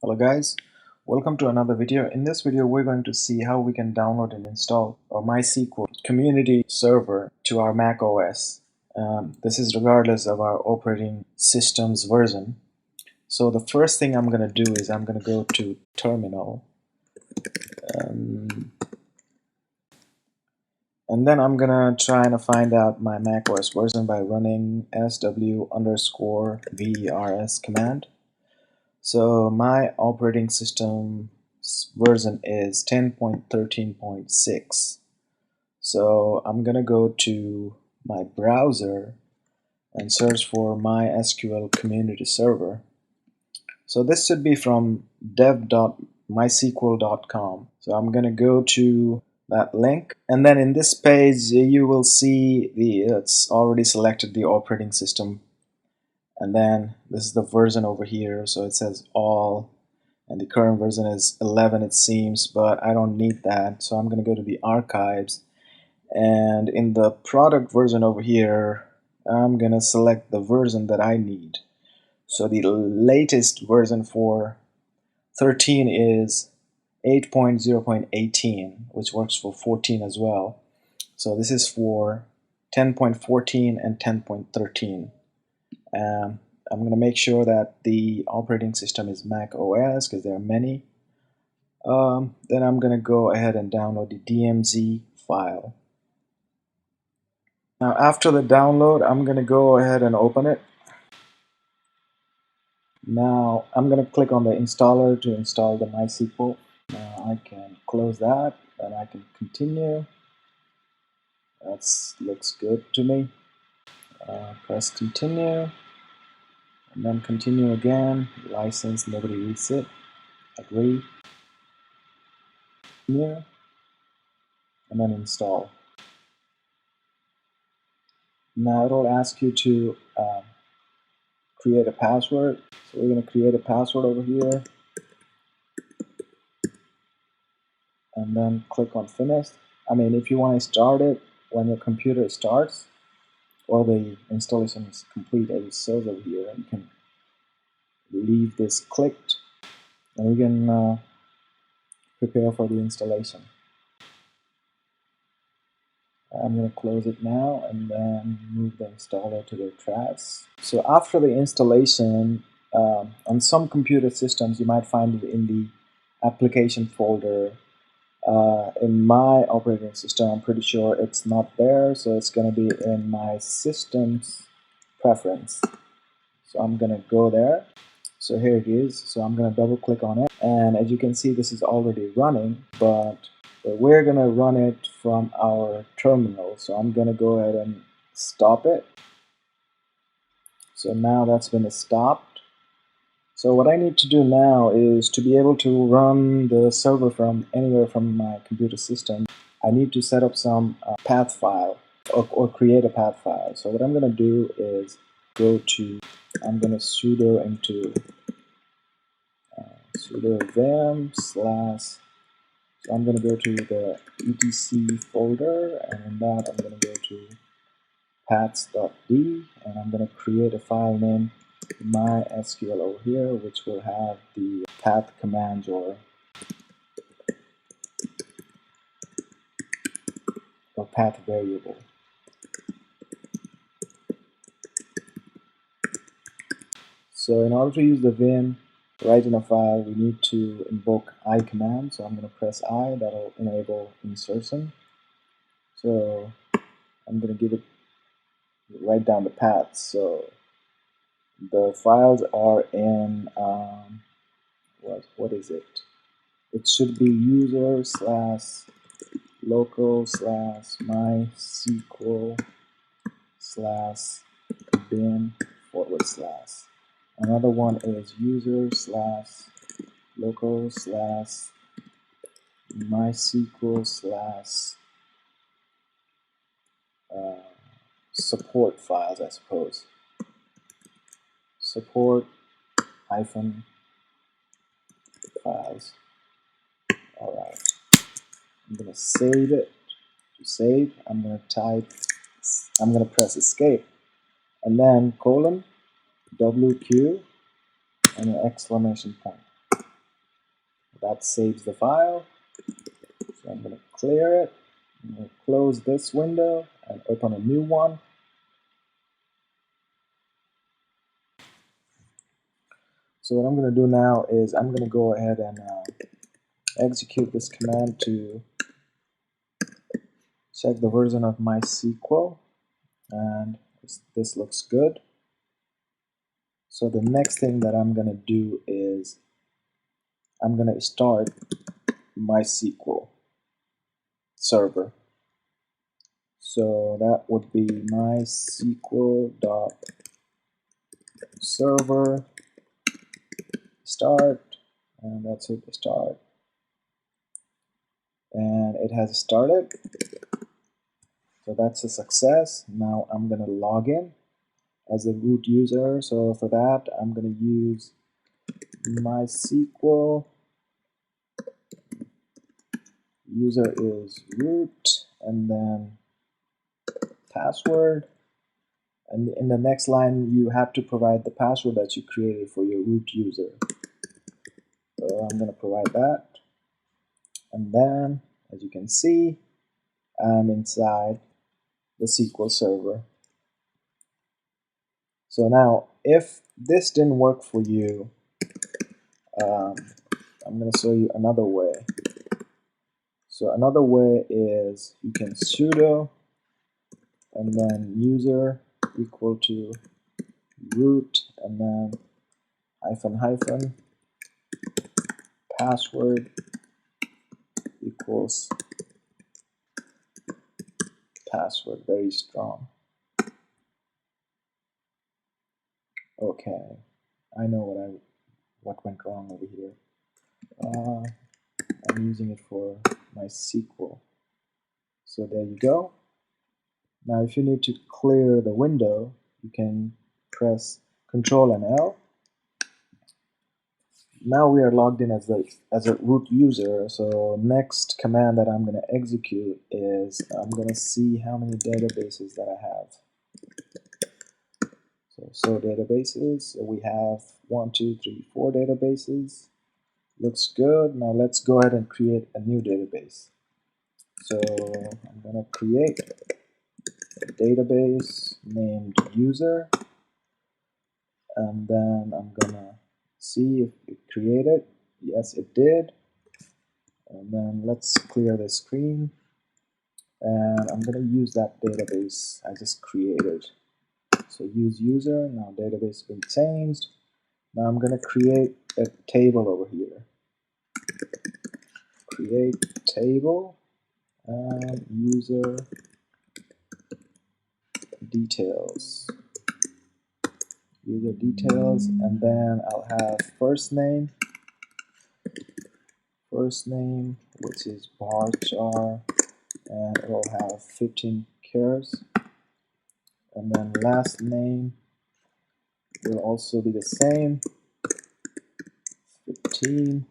Hello guys, welcome to another video. In this video we're going to see how we can download and install our mySQL community server to our Mac OS. This is regardless of our operating system's version. So the first thing I'm going to do is I'm going to go to terminal and then I'm going to try and find out my Mac OS version by running sw_vers command. So my operating system's version is 10.13.6. So I'm gonna go to my browser and search for mySQL community server. So this should be from dev.mysql.com. So I'm gonna go to that link, and then in this page you will see it's already selected the operating system. And then this is the version over here, so it says all, and the current version is 11 it seems, but I don't need that, so I'm going to go to the archives, and in the product version over here I'm going to select the version that I need. So the latest version for 13 is 8.0.18, which works for 14 as well. So this is for 10.14 and 10.13. I'm going to make sure that the operating system is Mac OS because there are many. Then I'm going to go ahead and download the DMZ file. Now after the download, I'm going to go ahead and open it. Now I'm going to click on the installer to install the mySQL. Now I can close that and I can continue. That looks good to me. Press continue. And then continue again. License, nobody reads it. Agree. Continue. And then install. Now it'll ask you to create a password. So we're going to create a password over here. And then click on finish. If you want to start it when your computer starts or the installation is complete as it says over here, you can leave this clicked and you can prepare for the installation. I'm going to close it now and then move the installer to the trash. So after the installation, on some computer systems you might find it in the application folder. In my operating system, I'm pretty sure it's not there, so it's going to be in my system's preference. So I'm going to go there. So here it is. So I'm going to double click on it, and as you can see, this is already running, but we're going to run it from our terminal. So I'm going to go ahead and stop it. So now that's been stopped. So what I need to do now is to be able to run the server from anywhere from my computer system, I need to set up some path file or create a path file. So what I'm going to do is I'm going to sudo into sudo vim / so I'm going to go to the etc folder, and in that I'm going to go to paths.d, and I'm going to create a file name mySQL over here, which will have the path commands or path variable. So in order to use the vim right in a file, we need to invoke I command. So I'm going to press I. That'll enable insertion. So I'm going to give it write down the path. So the files are in what is it? It should be user / local / mySQL / bin /. Another one is user / local / mySQL / support files, I suppose. Support hyphen files. Alright. I'm gonna save it. To save, I'm gonna press escape and then : WQ and an exclamation point. that saves the file. So I'm going to clear it. I'm going to close this window and open a new one. So what I'm going to do now is I'm going to go ahead and execute this command to check the version of mySQL, and this looks good. So the next thing that I'm going to do is I'm going to start mySQL server. So that would be mysql.server start, and that's it, start. And it has started. So that's a success. Now I'm going to log in as a root user. So for that, I'm going to use MySQL. User is root, and then password. And in the next line, you have to provide the password that you created for your root user. So I'm going to provide that. And then, as you can see, I'm inside the SQL server. So now, if this didn't work for you, I'm going to show you another way. So another way is you can sudo and then user equal to root and then hyphen password equals password. Very strong. Okay, I know what went wrong over here. I'm using it for MySQL. So there you go. Now if you need to clear the window, you can press Control and L. Now we are logged in as a root user. So next command that I'm going to execute is I'm going to see how many databases that I have. So databases, so we have 1, 2, 3, 4 databases. Looks good. Now let's go ahead and create a new database. So I'm going to create a database named user, and then I'm going to see if it created. Yes, it did. And then let's clear the screen, and I'm going to use that database I just created. So use user. Now database has been changed. Now I'm going to create a table over here. Create table and user details. User details, and then I'll have first name, which is varchar, and it'll have 15 characters. And then last name will also be the same, 15.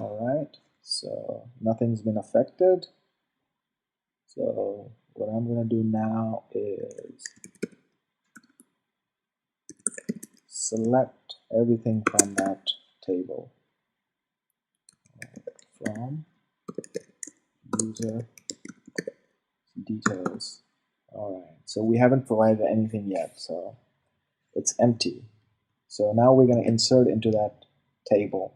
Alright, so nothing's been affected. So what I'm going to do now is select everything from that table. From user details. Alright, so we haven't provided anything yet, so it's empty. So now we're going to insert into that table.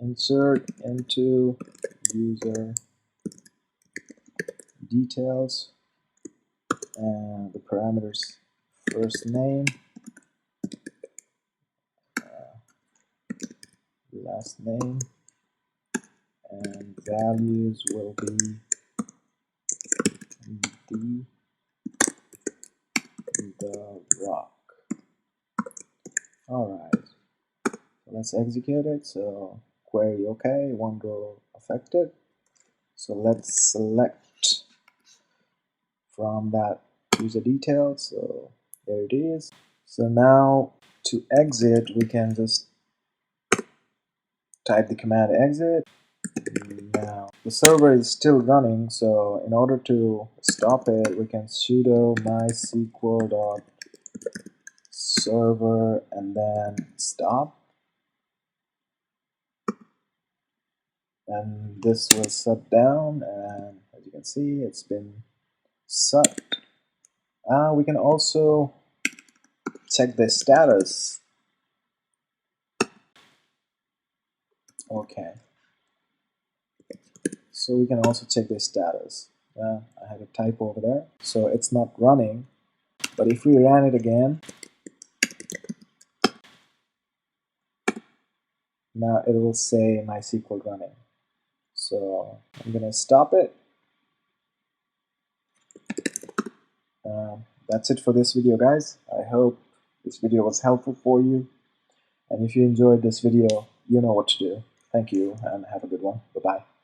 Insert into user details, and the parameters first name, last name, and values will be the rock. Alright, so let's execute it. So query OK, one row affected. So let's select from that user details. So there it is. So now to exit, we can just type the command exit. Now the server is still running, so in order to stop it, we can sudo mysql server and then stop, and this will shut down, and as you can see it's been shut. We can also check the status. Okay, so we can also check the status. I had a typo over there, so it's not running, but if we ran it again, now it will say MySQL running. So I'm gonna stop it. That's it for this video, guys. I hope this video was helpful for you, and if you enjoyed this video, you know what to do. Thank you and have a good one. Bye bye.